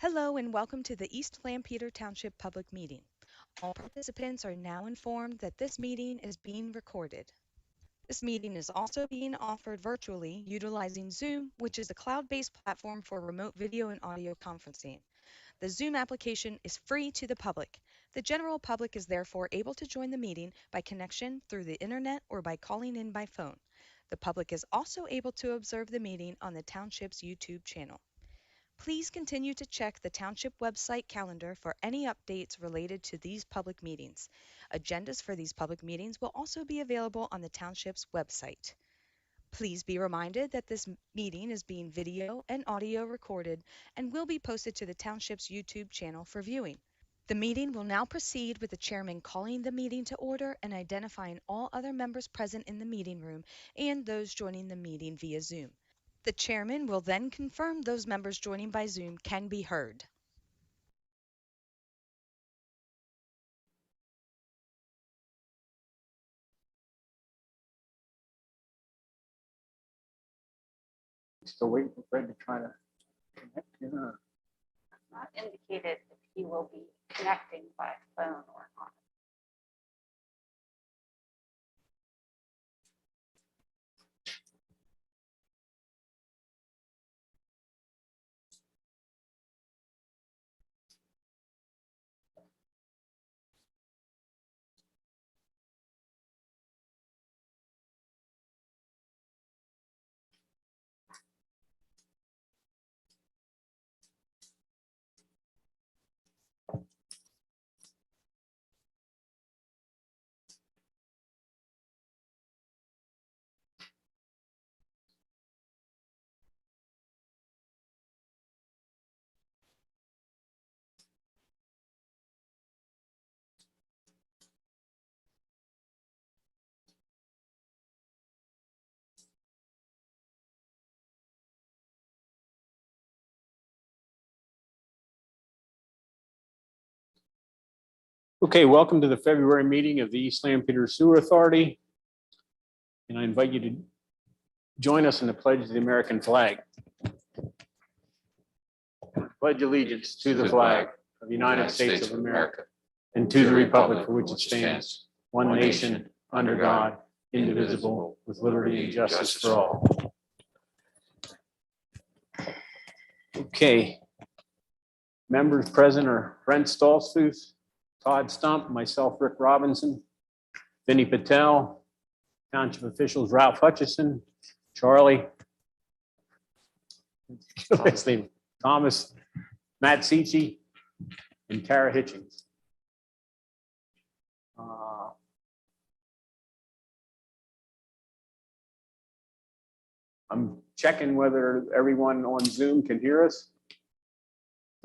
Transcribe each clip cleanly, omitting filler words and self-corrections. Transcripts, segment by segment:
Hello and welcome to the East Lampeter Township Public Meeting. All participants are now informed that this meeting is being recorded. This meeting is also being offered virtually utilizing Zoom, which is a cloud-based platform for remote video and audio conferencing. The Zoom application is free to the public. The general public is therefore able to join the meeting by connection through the internet or by calling in by phone. The public is also able to observe the meeting on the township's YouTube channel. Please continue to check the Township website calendar for any updates related to these public meetings. Agendas for these public meetings will also be available on the Township's website. Please be reminded that this meeting is being video and audio recorded and will be posted to the Township's YouTube channel for viewing. The meeting will now proceed with the chairman calling the meeting to order and identifying all other members present in the meeting room and those joining the meeting via Zoom. The chairman will then confirm those members joining by Zoom can be heard. Still waiting for Fred to try to connect. Not indicated if he will be connecting by phone or not. Okay, welcome to the February meeting of the East Lampeter Sewer Authority. And I invite you to join us in the pledge of the American flag. Pledge allegiance to the flag of the United States of America and to the republic for which it stands, one nation, under God, indivisible, with liberty and justice for all. Okay. Members present are Brent Stolzfuss, Todd Stump, myself, Rick Robinson, Vinny Patel, Township officials Ralph Hutchison, Charlie, last name, Thomas, Matt Cici, and Tara Hitchings. I'm checking whether everyone on Zoom can hear us. Is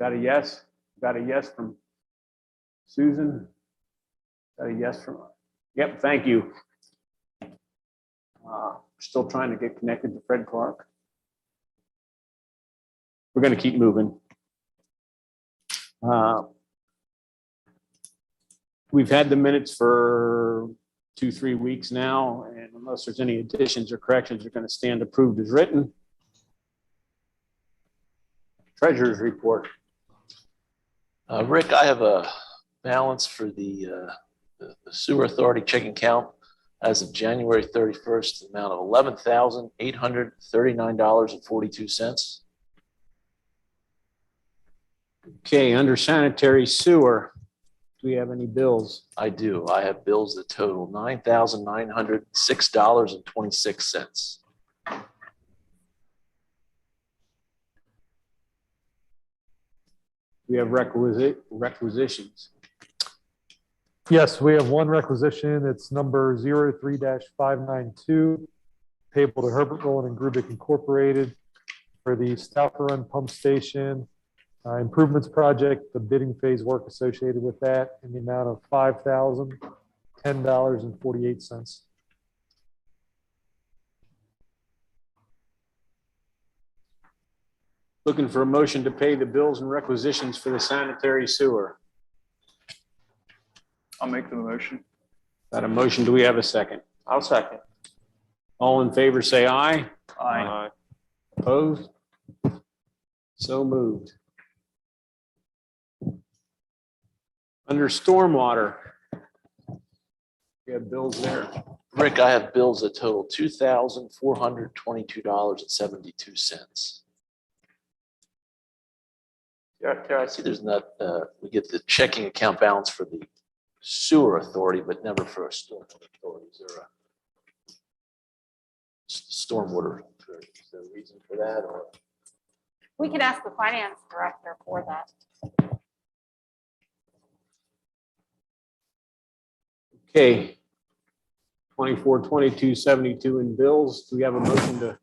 that a yes? Got a yes from Susan? Got a yes from, yep, thank you. Still trying to get connected to Fred Clark. We're going to keep moving. We've had the minutes for 2-3 weeks now, and unless there's any additions or corrections, they're going to stand approved as written. Treasurer's report. Rick, I have a balance for the Sewer Authority checking account as of January 31st, the amount of $11,839.42. Okay, under sanitary sewer, do we have any bills? I do. I have bills that total $9,906.26. We have requisitions. Yes, we have one requisition. It's number 03-592, payable to Herbert Rowland and Grubik Incorporated for the Stauffer Run Pump Station improvements project, the bidding phase work associated with that in the amount of $5,010.48. Looking for a motion to pay the bills and requisitions for the sanitary sewer. I'll make the motion. Got a motion? Do we have a second? I'll second. All in favor, say aye. Aye. Opposed? So moved. Under stormwater, we have bills there. Rick, I have bills that total $2,422.72. There, I see there's not, we get the checking account balance for the sewer authority, but never for a stormwater authority. Is there a stormwater? Is there a reason for that, or? We could ask the finance director for that. Okay. 242272 in bills. Do we have a motion to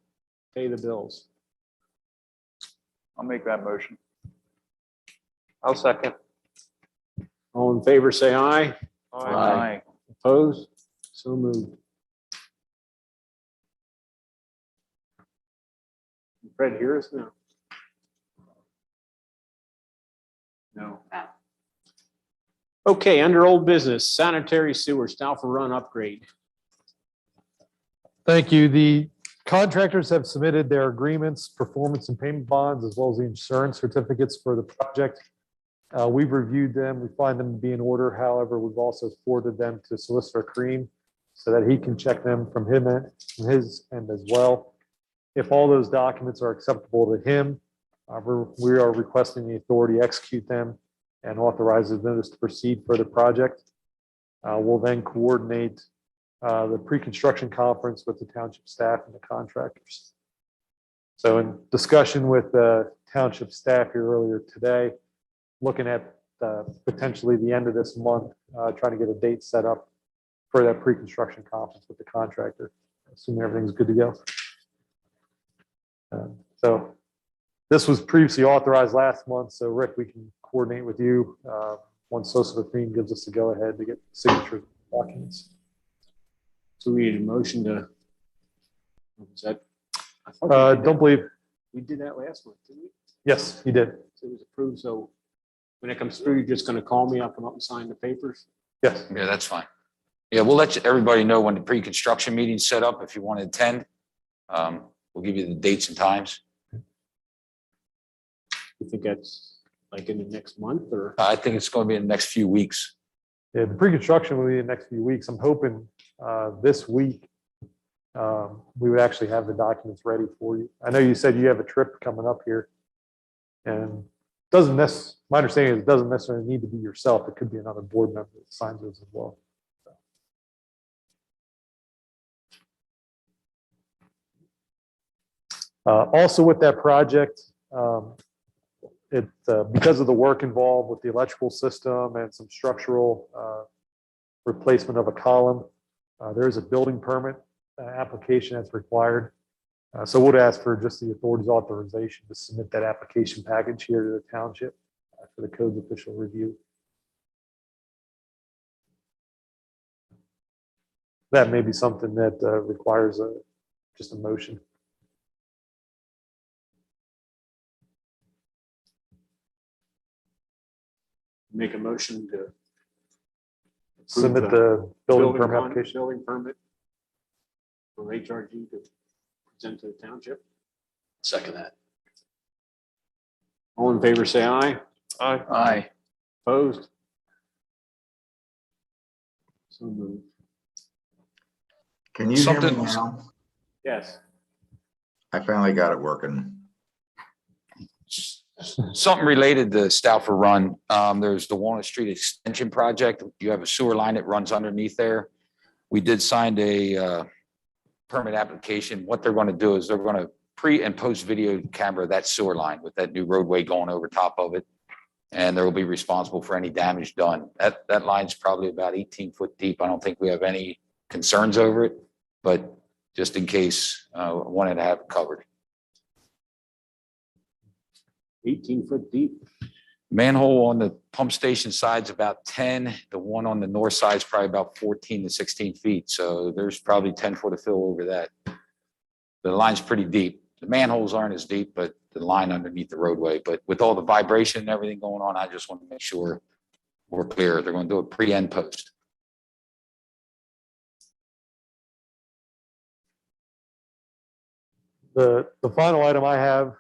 pay the bills? I'll make that motion. I'll second. All in favor, say aye. Aye. Opposed? So moved. Fred, hear us now? No. No. Okay, under old business, sanitary sewer, Stauffer Run upgrade. Thank you. The contractors have submitted their agreements, performance and payment bonds, as well as the insurance certificates for the project. We've reviewed them. We find them to be in order. However, we've also forwarded them to Solicitor Cream so that he can check them from his end as well. If all those documents are acceptable to him, we are requesting the authority execute them and authorize the notice to proceed for the project. We'll then coordinate the pre-construction conference with the township staff and the contractors. So in discussion with the township staff here earlier today, looking at potentially the end of this month, trying to get a date set up for that pre-construction conference with the contractor, assuming everything's good to go. So this was previously authorized last month, so Rick, we can coordinate with you once Solicitor Cream gives us the go-ahead to get signatures documents. So we need a motion to, was that? I thought we did Don't that. believe, We did that last month, didn't we? yes, you did. So it was approved, so when it comes through, you're just gonna call me, I'll come up and sign the papers? Yes. Yeah, that's fine. Yeah, we'll let everybody know when the pre-construction meeting's set up if you want to attend. We'll give you the dates and times. You think that's like in the next month or? I think it's going to be in the next few weeks. Yeah, the pre-construction will be in the next few weeks. I'm hoping this week we would actually have the documents ready for you. I know you said you have a trip coming up here, and my understanding is it doesn't necessarily need to be yourself. It could be another board member that signs those as well. Also with that project, because of the work involved with the electrical system and some structural replacement of a column, there is a building permit application that's required. So we'll ask for just the authority's authorization to submit that application package here to the township for the code's official review. That may be something that requires just a motion. Make a motion to. approve Submit the building permit con- application. Building permit. For HRG to present to the township. Second that. All in favor, say aye. Aye. Opposed? So moved. Can you hear me Something- now? Yes. I finally got it working. Something related to Stauffer Run. There's the Walnut Street Extension Project. You have a sewer line that runs underneath there. We did sign a permit application. What they're going to do is they're going to pre and post video camera that sewer line with that new roadway going over top of it. And they will be responsible for any damage done. That line's probably about 18 foot deep. I don't think we have any concerns over it, but just in case, wanted to have it covered. 18-foot deep. Manhole on the pump station side's about 10. The one on the north side is probably about 14 to 16 feet. So there's probably 10 foot of fill over that. The line's pretty deep. The manholes aren't as deep, but the line underneath the roadway. But with all the vibration and everything going on, I just want to make sure we're clear. They're going to do it pre and post. The final item I have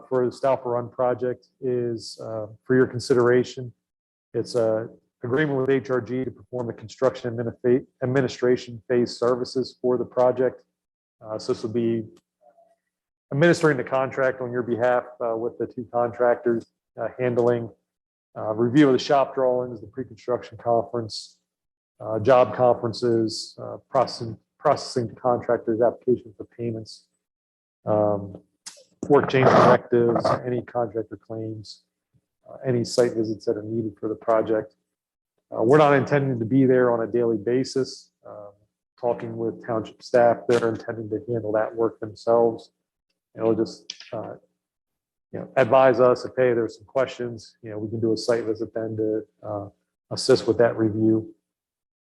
for the Stauffer Run project is for your consideration. It's a agreement with HRG to perform the construction administration phase services for the project. So this will be administering the contract on your behalf with the two contractors, handling review of the shop drawings, the pre-construction conference, job conferences, processing the contractor's application for payments, work change directives, any contractor claims, any site visits that are needed for the project. We're not intending to be there on a daily basis. Talking with township staff, they're intending to handle that work themselves. They'll just advise us if, hey, there's some questions, we can do a site visit then to assist with that review,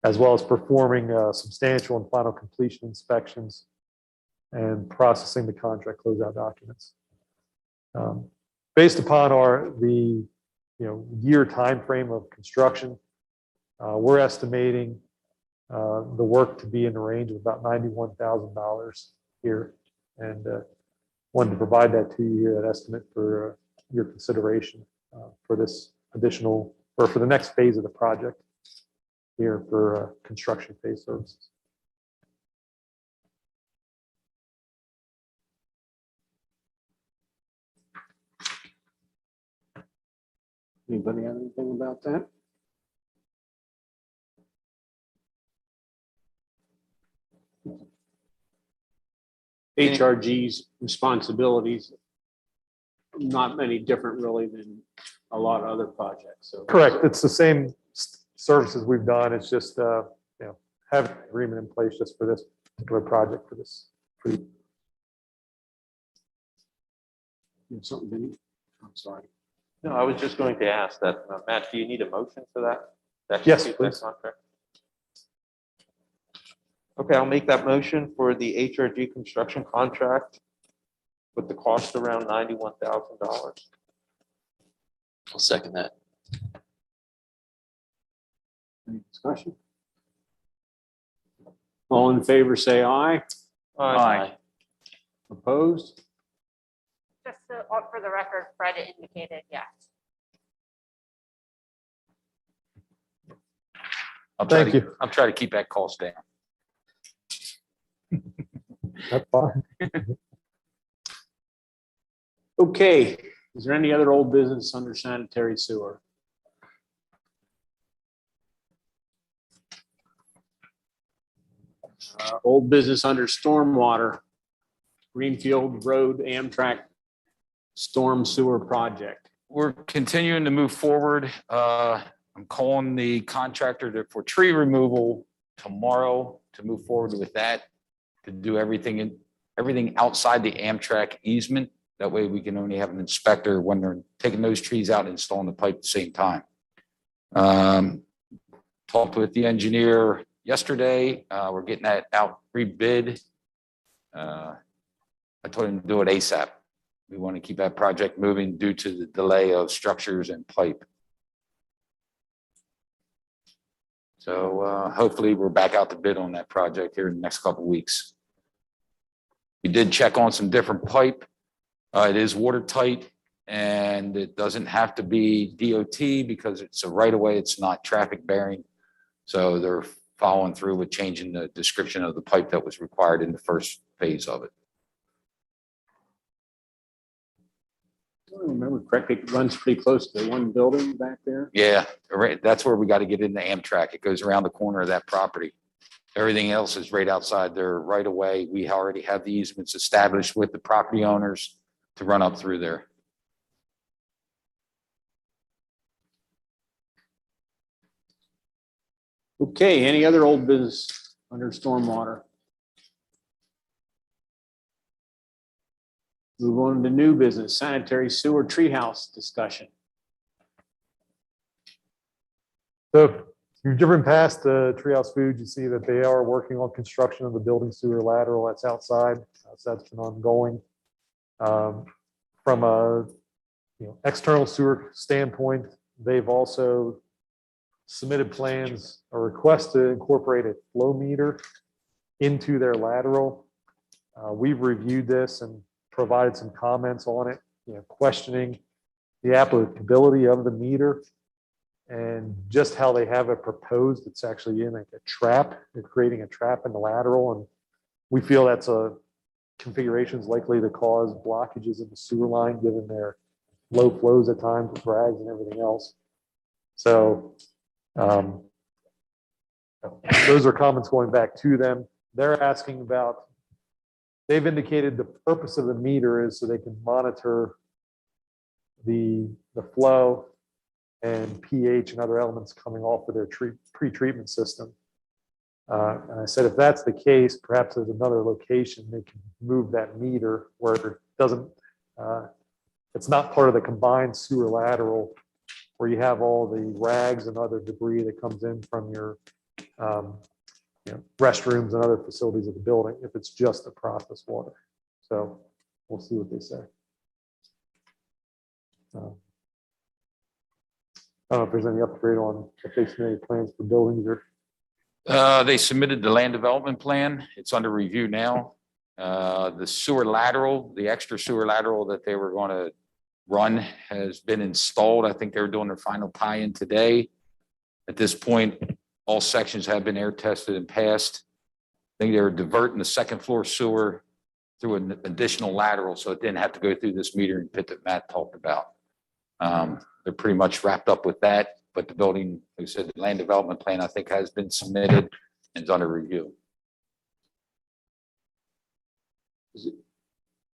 as well as performing substantial and final completion inspections and processing the contract closeout documents. Based upon the year time frame of construction, we're estimating the work to be in the range of about $91,000 here, and wanted to provide that to you here, that estimate for your consideration for this additional, or for the next phase of the project here for construction phase services. Anybody have anything about that? HRG's responsibilities, not many different really than a lot of other projects. So Correct. It's the same services we've done. It's just, have an agreement in place just for this particular project for this. You have something, Vinny? I'm sorry. No, I was just going to ask that, Matt, do you need a motion for that? Yes, that please. contract? Okay, I'll make that motion for the HRG construction contract with the cost around $91,000. I'll second that. Any discussion? All in favor, say aye. Aye. Opposed? Just so, for the record, Fred indicated yes. Thank you. I'll try to keep that cost down. That's fine. Okay, is there any other old business under sanitary sewer? Old business under stormwater, Greenfield Road Amtrak storm sewer project. We're continuing to move forward. I'm calling the contractor for tree removal tomorrow to move forward with that, to do everything outside the Amtrak easement. That way we can only have an inspector when they're taking those trees out and installing the pipe at the same time. Talked with the engineer yesterday. We're getting that out rebid. I told him to do it ASAP. We want to keep that project moving due to the delay of structures and pipe. So hopefully we're back out to bid on that project here in the next couple of weeks. We did check on some different pipe. It is watertight and it doesn't have to be DOT because it's a right of way. It's not traffic bearing. So they're following through with changing the description of the pipe that was required in the first phase of it. If I remember correctly, it runs pretty close to one building back there. Yeah, right. That's where we got to get into Amtrak. It goes around the corner of that property. Everything else is right outside there, right away. We already have the easements established with the property owners to run up through there. Okay, any other old business under stormwater? Move on to new business, sanitary sewer treehouse discussion. So if you've driven past the Treehouse Foods, you see that they are working on construction of the building sewer lateral that's outside. So that's been ongoing. From a external sewer standpoint, they've also submitted plans or requests to incorporate a flow meter into their lateral. We've reviewed this and provided some comments on it, questioning the applicability of the meter. And just how they have it proposed, it's actually in like a trap. They're creating a trap in the lateral, and we feel that's a configuration is likely to cause blockages in the sewer line, given their low flows at times with rags and everything else. So those are comments going back to them. They're asking about, they've indicated the purpose of the meter is so they can monitor the flow and pH and other elements coming off of their pre-treatment system. And I said, if that's the case, perhaps there's another location they can move that meter where it doesn't, it's not part of the combined sewer lateral where you have all the rags and other debris that comes in from your restrooms and other facilities of the building, if it's just the process water. So we'll see what they say. I don't know if there's any upgrade on if they submitted plans for buildings or. They submitted the land development plan. It's under review now. The sewer lateral, the extra sewer lateral that they were going to run has been installed. I think they were doing their final tie-in today. At this point, all sections have been air tested and passed. I think they were diverting the second floor sewer through an additional lateral, so it didn't have to go through this metering pit that Matt talked about. They're pretty much wrapped up with that, but the building, like I said, the land development plan, I think, has been submitted and is under review.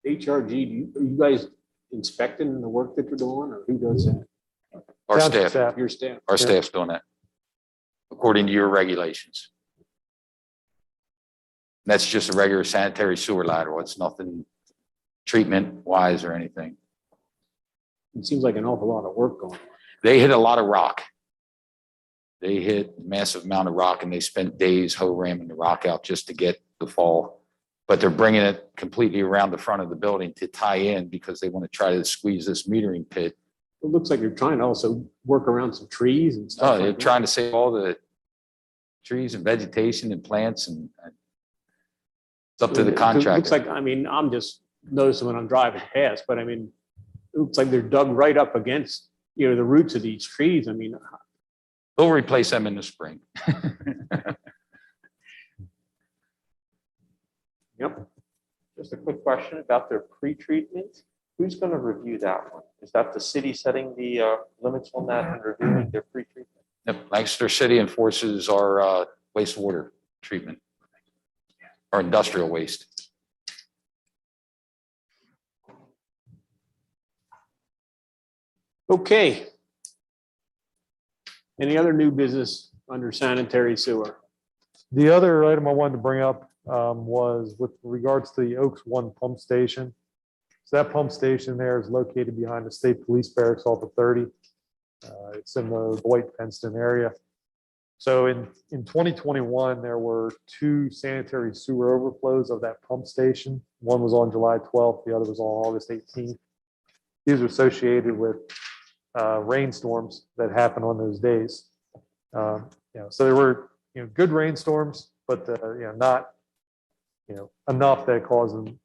HRG, are you guys inspecting the work that you're doing, or who does that? Our Township staff, Your staff? our staff's doing that according to your regulations. That's just a regular sanitary sewer lateral. It's nothing treatment wise or anything. It seems like an awful lot of work going on. They hit a lot of rock. They hit a massive amount of rock, and they spent days hoe ramming the rock out just to get the fall. But they're bringing it completely around the front of the building to tie in because they want to try to squeeze this metering pit. It looks like you're trying to also work around some trees and stuff. Oh, like they're that. trying to save all the trees and vegetation and plants, and it's up to the It contractor. looks like, I mean, I'm just noticing when I'm driving past, but I mean, it looks like they're dug right up against, the roots of these trees. I mean, We'll replace them in the spring. yep. Just a quick question about their pre-treatment. Who's going to review that one? Is that the city setting the limits on that and reviewing their pre-treatment? Yep, Lancaster City enforces our wastewater treatment, our industrial waste. Okay. Any other new business under sanitary sewer? The other item I wanted to bring up was with regards to the Oaks 1 pump station. So that pump station there is located behind the state police barracks off of 30. It's in the Dwight Penston area. So in 2021, there were 2 sanitary sewer overflows of that pump station. One was on July 12th, the other was on August 18th. These are associated with rainstorms that happened on those days. So there were good rainstorms, but not enough that caused them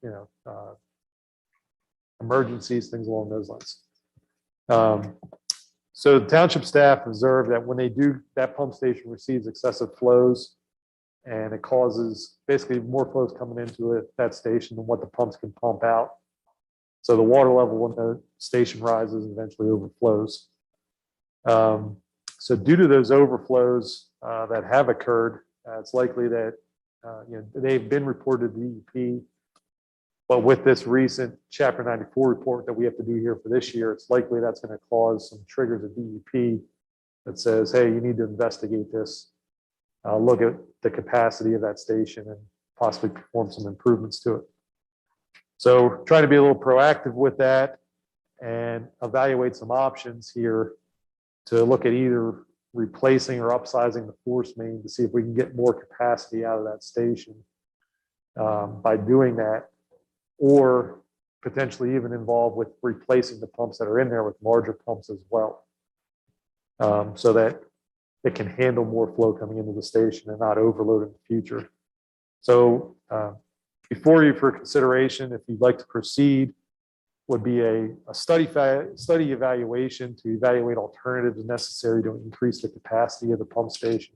emergencies, things along those lines. So the township staff observed that when they do, that pump station receives excessive flows, and it causes basically more flows coming into that station than what the pumps can pump out. So the water level when the station rises eventually overflows. So due to those overflows that have occurred, it's likely that they've been reported to DEP. But with this recent Chapter 94 report that we have to do here for this year, it's likely that's going to cause some triggers at DEP that says, hey, you need to investigate this, look at the capacity of that station and possibly perform some improvements to it. So trying to be a little proactive with that and evaluate some options here to look at either replacing or upsizing the force main to see if we can get more capacity out of that station by doing that, or potentially even involved with replacing the pumps that are in there with larger pumps as well, so that it can handle more flow coming into the station and not overload in the future. So before you for consideration, if you'd like to proceed, would be a study evaluation to evaluate alternatives necessary to increase the capacity of the pump station.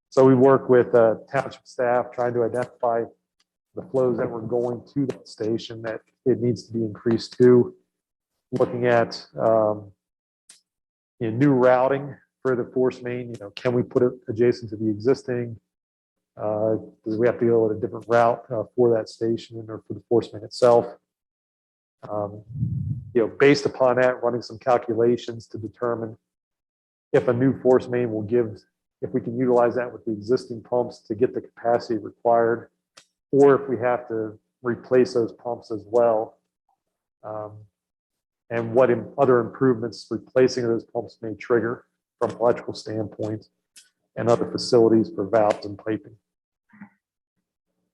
So we work with township staff trying to identify the flows that were going to that station that it needs to be increased to, looking at new routing for the force main. Can we put it adjacent to the existing? Does we have to go at a different route for that station or for the force main itself? Based upon that, running some calculations to determine if a new force main will give, if we can utilize that with the existing pumps to get the capacity required, or if we have to replace those pumps as well. And what other improvements replacing those pumps may trigger from an electrical standpoint, and other facilities for valves and piping.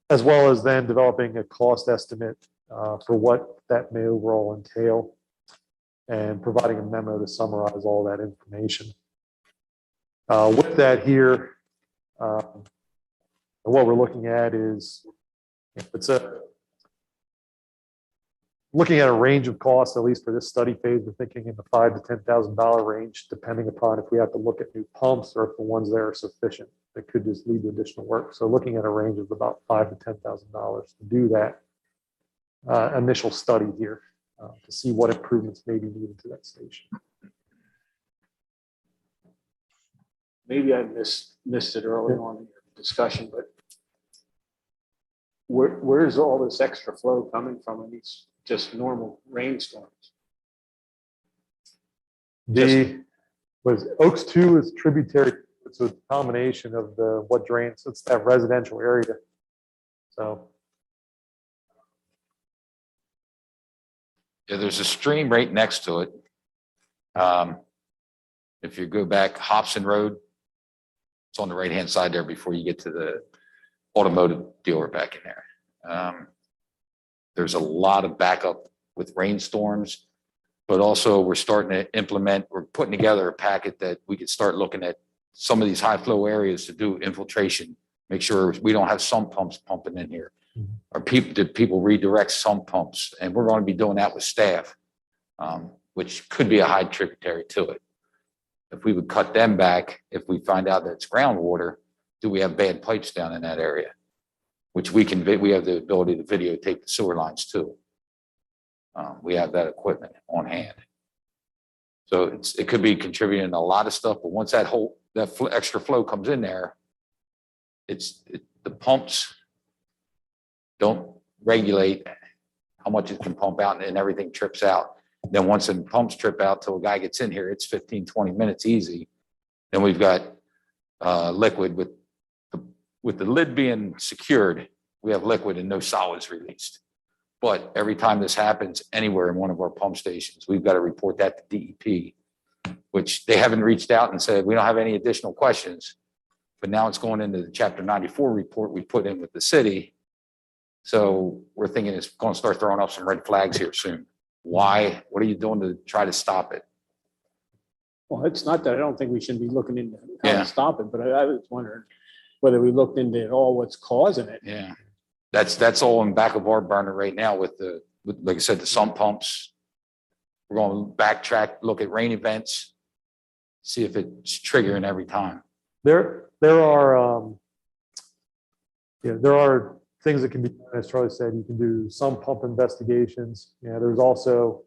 As well as then developing a cost estimate for what that may overall entail, and providing a memo to summarize all that information. With that here, what we're looking at is, looking at a range of costs, at least for this study phase, we're thinking in the $5,000 to $10,000 range, depending upon if we have to look at new pumps or if the ones there are sufficient. That could just lead to additional work. So looking at a range of about $5,000 to $10,000 to do that initial study here to see what improvements may be needed to that station. Maybe I missed it early on in your discussion, but where's all this extra flow coming from in these just normal rainstorms? Oaks 2 is tributary. It's a combination of what drains. It's that residential area. So Yeah, there's a stream right next to it. If you go back Hobson Road, it's on the right-hand side there before you get to the automotive dealer back in there. There's a lot of backup with rainstorms, but also we're putting together a packet that we could start looking at some of these high flow areas to do infiltration, make sure we don't have sump pumps pumping in here. Or did people redirect sump pumps? And we're going to be doing that with staff, which could be a high tributary to it. If we would cut them back, if we find out that it's groundwater, do we have bad pipes down in that area? Which we have the ability to videotape the sewer lines too. We have that equipment on hand. So it could be contributing to a lot of stuff, but once that extra flow comes in there, the pumps don't regulate how much it can pump out, and everything trips out. Then once the pumps trip out till a guy gets in here, it's 15, 20 minutes easy. Then we've got liquid with the lid being secured, we have liquid and no solids released. But every time this happens anywhere in one of our pump stations, we've got to report that to DEP, which they haven't reached out and said, we don't have any additional questions. But now it's going into the Chapter 94 report we put in with the city. So we're thinking it's going to start throwing up some red flags here soon. Why? What are you doing to try to stop it? Well, it's not that I don't think we should be looking into how Yeah. to stop it, but I was wondering whether we looked into it all, what's causing it. Yeah, that's all in back of our burner right now with like I said, the sump pumps. We're going to backtrack, look at rain events, see if it's triggering every time. There are things that can be done, as Charlie said. You can do some pump investigations. There's also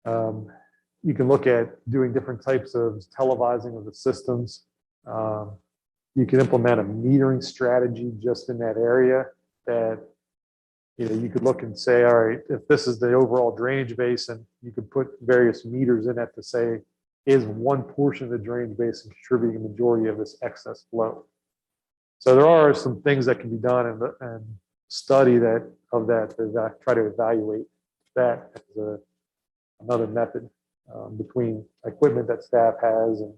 you can look at doing different types of televising of the systems. You can implement a metering strategy just in that area that you could look and say, all right, if this is the overall drainage basin, you could put various meters in it to say, is one portion of the drainage basin contributing a majority of this excess flow? So there are some things that can be done and study that to try to evaluate that as another method between equipment that staff has, and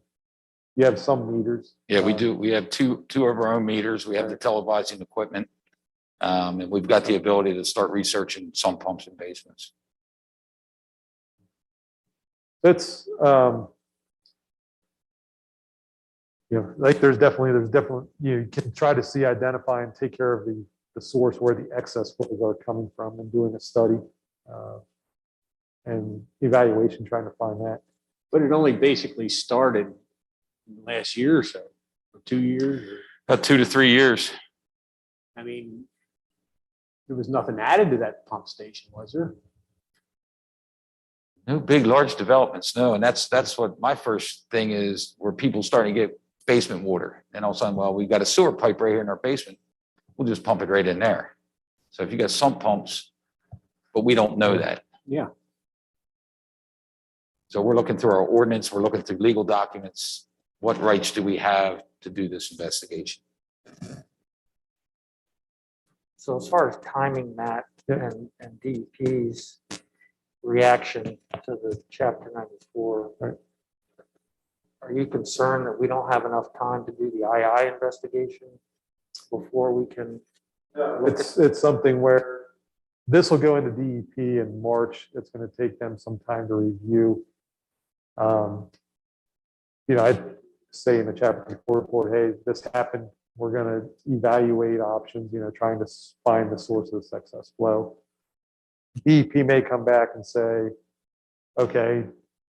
you have some meters. Yeah, we do. We have two of our own meters. We have the televising equipment, and we've got the ability to start researching some pumps in basements. That's like there's definitely you can try to identify and take care of the source where the excess flows are coming from, and doing a study and evaluation, trying to find that. But it only basically started last year or so, or 2 years. About 2 to 3 years. I mean, there was nothing added to that pump station, was there? No big, large developments, no. And that's what my first thing is, where people starting to get basement water. And all of a sudden, well, we've got a sewer pipe right here in our basement. We'll just pump it right in there. So if you got sump pumps, but we don't know that. Yeah. So we're looking through our ordinance, we're looking through legal documents. What rights do we have to do this investigation? So as far as timing, Matt, Yeah. and DEP's reaction to the Chapter 94, Right. are you concerned that we don't have enough time to do the II investigation before we can? It's something where this will go into DEP in March. It's going to take them some time to review. I'd say in the Chapter 4 report, hey, this happened. We're going to evaluate options, trying to find the source of this excess flow. DEP may come back and say, okay,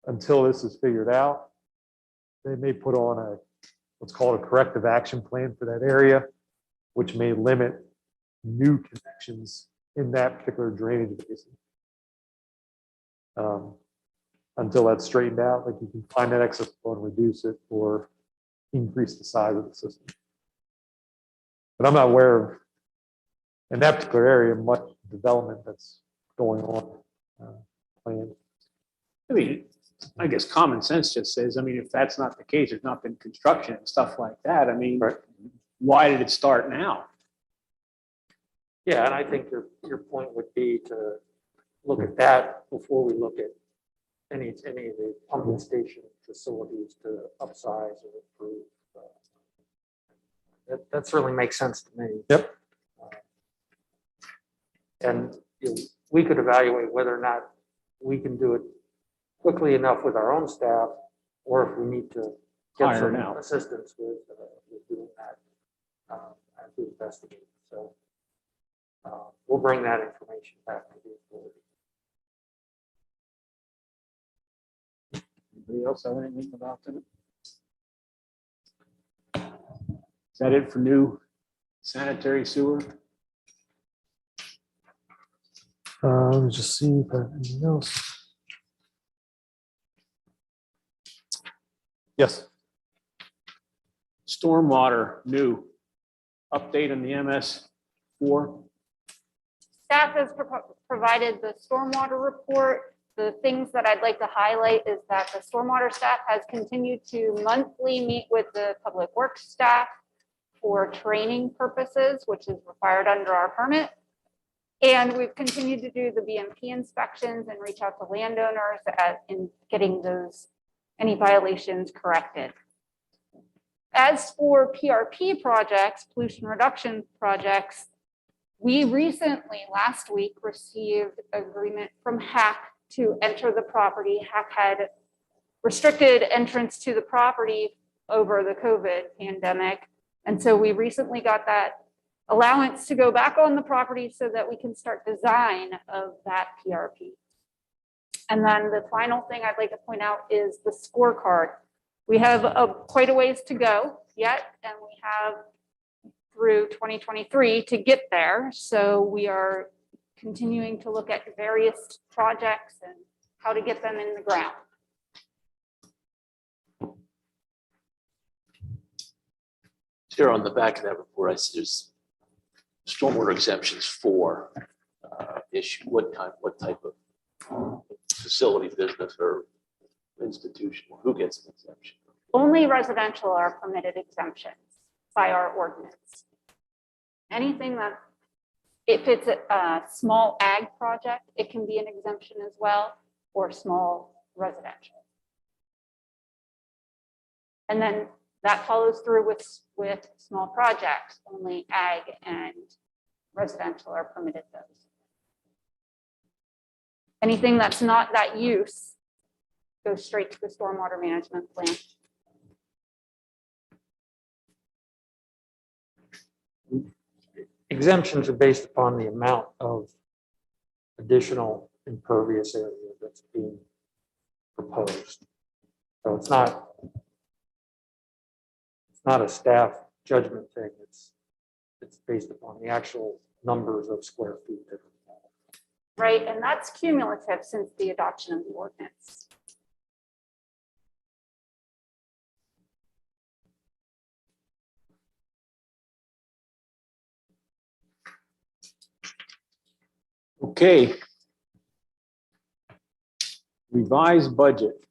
until this is figured out, they may put on what's called a corrective action plan for that area, which may limit new connections in that particular drainage basin. Until that's straightened out, like you can find that excess flow and reduce it or increase the size of the system. But I'm not aware of, in that particular area, much development that's going on planned. I mean, I guess common sense just says, if that's not the case, there's not been construction and stuff like that. Right. Why did it start now? Yeah, and I think your point would be to look at that before we look at any of the pumping station facilities to upsize or improve. That certainly makes sense to me. Yep. And we could evaluate whether or not we can do it quickly enough with our own staff, or if we need to get Hire some now. assistance with doing that as we investigate. So we'll bring that information back to the authority. Anybody else have anything about it? Is that it for new sanitary sewer? Let me just see if I have anything else. Yes. Stormwater, new. Update on the MS4. Staff has provided the stormwater report. The things that I'd like to highlight is that the stormwater staff has continued to monthly meet with the public works staff for training purposes, which is required under our permit. And we've continued to do the BMP inspections and reach out to landowners in getting any violations corrected. As for PRP projects, pollution reduction projects, we recently, last week, received agreement from HAC to enter the property. HAC had restricted entrance to the property over the COVID pandemic. And so we recently got that allowance to go back on the property so that we can start design of that PRP. And then the final thing I'd like to point out is the scorecard. We have quite a ways to go yet, and we have through 2023 to get there. So we are continuing to look at various projects and how to get them in the ground. Here on the back of that report, I see there's stormwater exemptions for issue. What type of facility, business, or institution? Who gets an exemption? Only residential are permitted exemptions by our ordinance. Anything that, if it's a small ag project, it can be an exemption as well, or small residential. And then that follows through with small projects. Only ag and residential are permitted those. Anything that's not that use goes straight to the stormwater management plan. Exemptions are based upon the amount of additional impervious area that's being proposed. So it's not a staff judgment thing. It's based upon the actual numbers of square feet that are involved. Right, and that's cumulative since the adoption of the ordinance. Okay. Revised budget.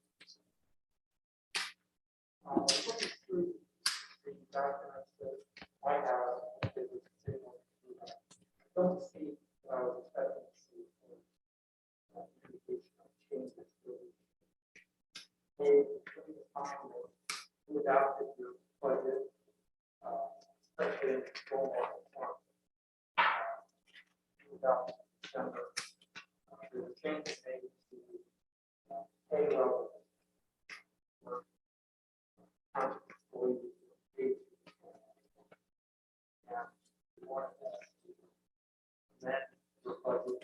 Don't see expectancy for indication of changes to adopted your budget, especially in stormwater form. Without December, there were changes made to payroll for township employees. And we wanted to amend your budget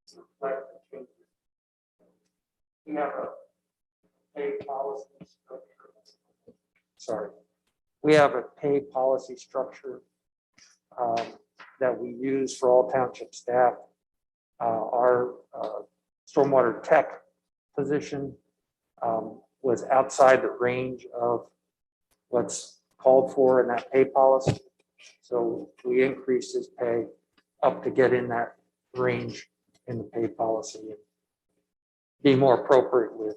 to reflect the changes. We have a pay policy structure. Sorry. We have a pay policy structure that we use for all township staff. Our stormwater tech position was outside the range of what's called for in that pay policy. So we increased his pay up to get in that range in the pay policy and be more appropriate with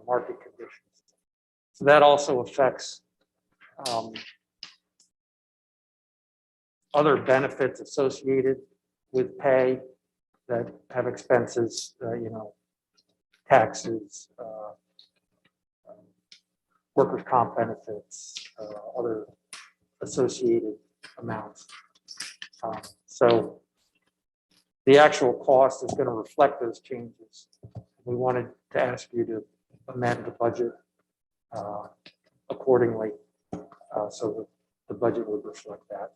market conditions. So that also affects other benefits associated with pay that have expenses, taxes, workers' comp benefits, other associated amounts. So the actual cost is going to reflect those changes. We wanted to ask you to amend the budget accordingly, so that the budget would reflect that.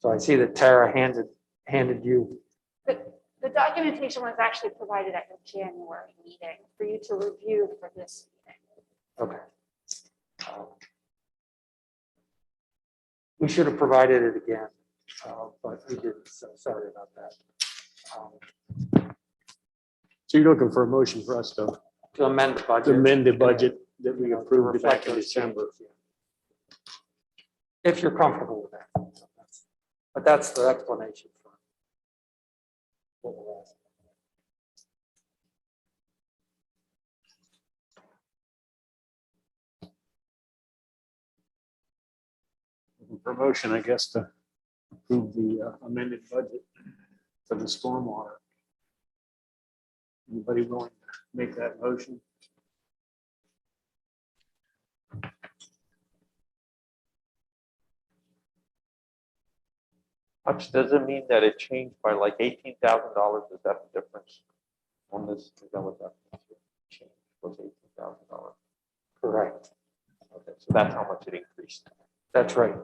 So I see that Tara handed you. The documentation was actually provided at the January meeting for you to review for this meeting. Okay. We should have provided it again, but we didn't, so sorry about that. So you're looking for a motion for us to To amend the budget. amend the budget that we To approved back reflect in those December. changes, yeah. If you're comfortable with that. But that's the explanation for what we're asking. Promotion, I guess, to approve the amended budget for the stormwater. Anybody willing to make that motion? Much does it mean that it changed by like $18,000? Is that the difference on this? Is that what that change was, $18,000? Correct. Okay, so that's how much it increased. That's right.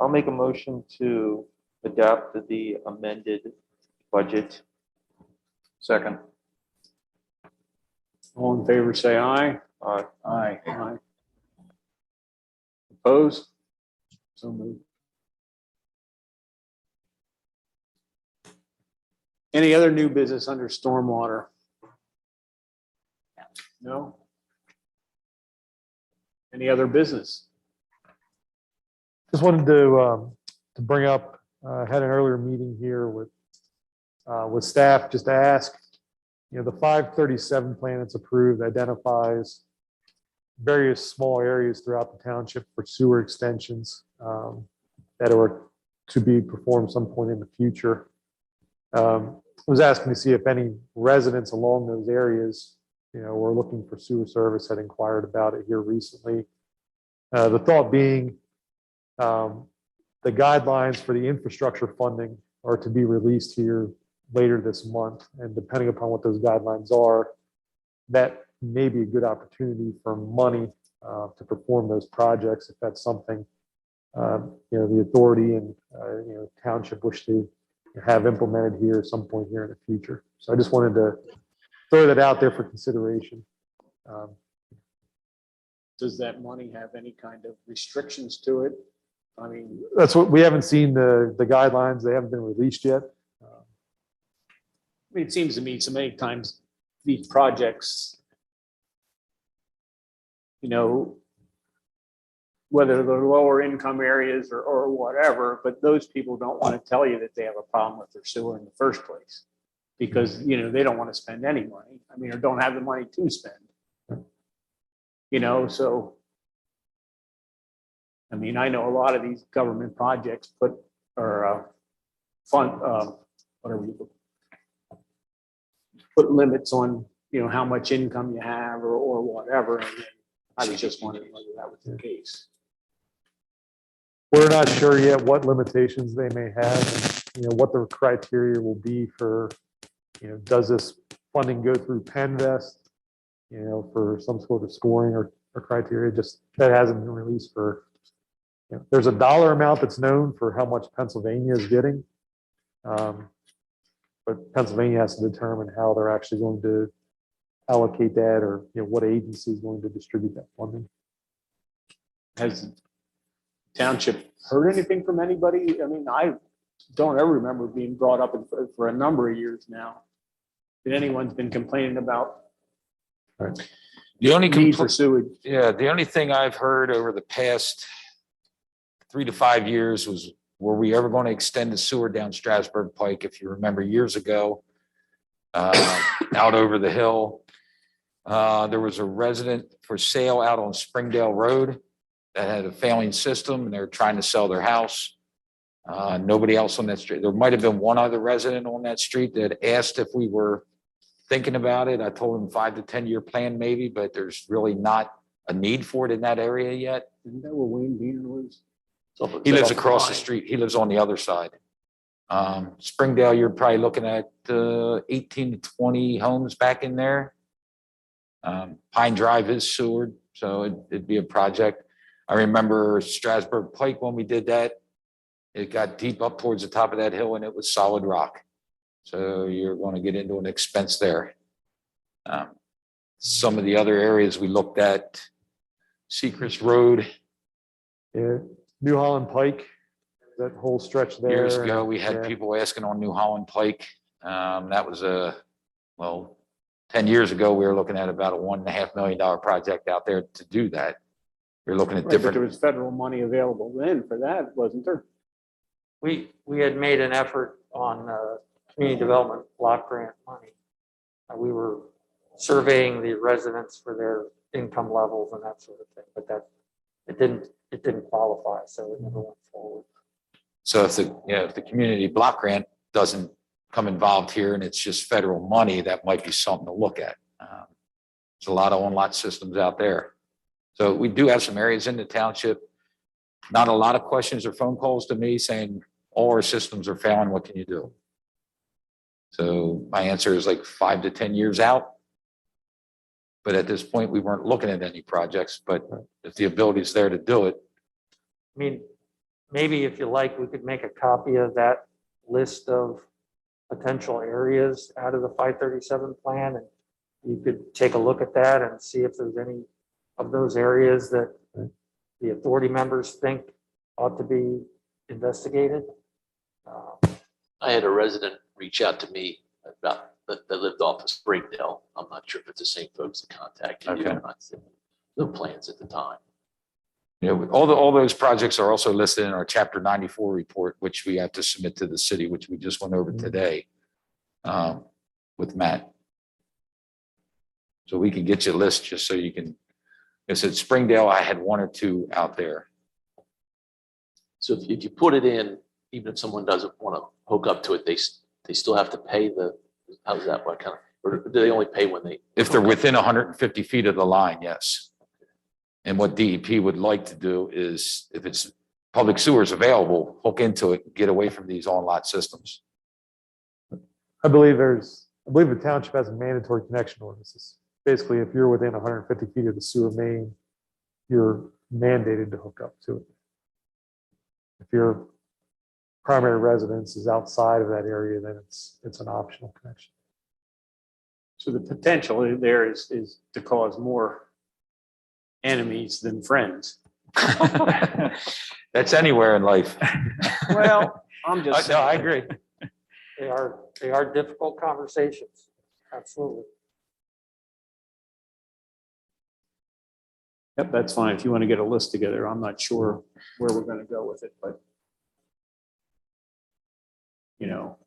I'll make a motion to adapt the amended budget. Second. All in favor, say aye. Aye. Aye. Opposed? So moved. Any other new business under stormwater? No? Any other business? Just wanted to bring up, had an earlier meeting here with staff, just to ask, the 537 plan that's approved identifies various small areas throughout the township for sewer extensions that are to be performed some point in the future. I was asking to see if any residents along those areas, were looking for sewer service, had inquired about it here recently. The thought being, the guidelines for the infrastructure funding are to be released here later this month. And depending upon what those guidelines are, that may be a good opportunity for money to perform those projects if that's something the authority and township wish to have implemented here at some point here in the future. So I just wanted to throw that out there for consideration. Does that money have any kind of restrictions to it? I mean, That's what we haven't seen the guidelines. They haven't been released yet. it seems to me so many times these projects, whether they're lower income areas or whatever, but those people don't want to tell you that they have a problem with their sewer in the first place. Because, they don't want to spend any money. I mean, or don't have the money to spend. So. I mean, I know a lot of these government projects put, or fund, whatever you put limits on, how much income you have or whatever. And I was just wondering whether that was the case. We're not sure yet what limitations they may have and, what the criteria will be for, does this funding go through PennVest, for some sort of scoring or criteria, just that hasn't been released for, there's a dollar amount that's known for how much Pennsylvania is getting. But Pennsylvania has to determine how they're actually going to allocate that or, what agency is going to distribute that funding. Has township heard anything from anybody? I mean, I don't ever remember being brought up for a number of years now. That anyone's been complaining about The only need for sewage. Yeah, the only thing I've heard over the past 3 to 5 years was, were we ever going to extend the sewer down Strasburg Pike? If you remember years ago, out over the hill, there was a resident for sale out on Springdale Road that had a failing system and they were trying to sell their house. Nobody else on that street. There might have been one other resident on that street that asked if we were thinking about it. I told him 5 to 10 year plan maybe, but there's really not a need for it in that area yet. Isn't that where Wayne Bean lives? He lives across the street. He lives on the other side. Springdale, you're probably looking at 18 to 20 homes back in there. Pine Drive is sewered, so it'd be a project. I remember Strasburg Pike when we did that. It got deep up towards the top of that hill and it was solid rock. So you're going to get into an expense there. Some of the other areas we looked at, Secrets Road. Yeah, New Holland Pike, that whole stretch there. Years ago, we had Yeah. people asking on New Holland Pike. That was 10 years ago, we were looking at about a $1.5 million project out there to do that. We're looking at Right, but there different, was federal money available then for that, wasn't there? We had made an effort on community development block grant money. We were surveying the residents for their income levels and that sort of thing, but that it didn't qualify, so it never went forward. so if the community block grant doesn't come involved here and it's just federal money, that might be something to look at. There's a lot of on-lot systems out there. So we do have some areas in the township. Not a lot of questions or phone calls to me saying all our systems are failing. What can you do? So my answer is like 5 to 10 years out. But at this point, we weren't looking at any projects, but if the ability is there to do it. I mean, maybe if you like, we could make a copy of that list of potential areas out of the 537 plan, and you could take a look at that and see if there's any of those areas that the authority members think ought to be investigated. I had a resident reach out to me about that lived off of Springdale. I'm not sure if it's the same folks that contacted you. Okay. or not. No plans at the time. All those projects are also listed in our Chapter 94 report, which we have to submit to the city, which we just went over today with Matt. So we can get you a list just so you can. I said Springdale, I had 1 or 2 out there. So if you put it in, even if someone doesn't want to hook up to it, they still have to pay the, how does that work? Or do they only pay when they? If they're within 150 feet of the line, yes. And what DEP would like to do is, if it's public sewers available, hook into it, get away from these on-lot systems. I believe the township has a mandatory connection ordinances. Basically, if you're within 150 feet of the sewer main, you're mandated to hook up to it. If your primary residence is outside of that area, then it's an optional connection. So the potential there is to cause more enemies than friends. That's anywhere in life. Well, I'm just No, I saying. agree. They are difficult conversations. Absolutely. Yep, that's fine. If you want to get a list together, I'm not sure where we're going to go with it, but you know.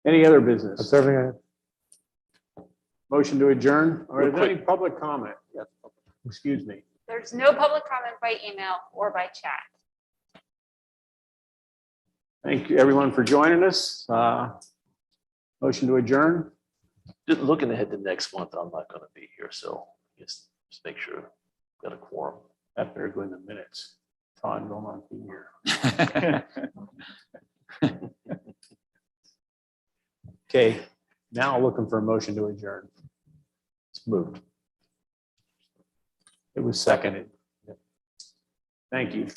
Any other business? That's everything. Motion to adjourn? Or is there Real any public comment? Yes. Excuse me. There's no public comment by email or by chat. Thank you, everyone, for joining us. Motion to adjourn? Just looking ahead to next month, I'm not gonna be here, so I guess just make sure we've got a quorum. That better go in the minutes. Todd will not be here. Okay, now looking for a motion to adjourn. It's moved. It was seconded. Thank you.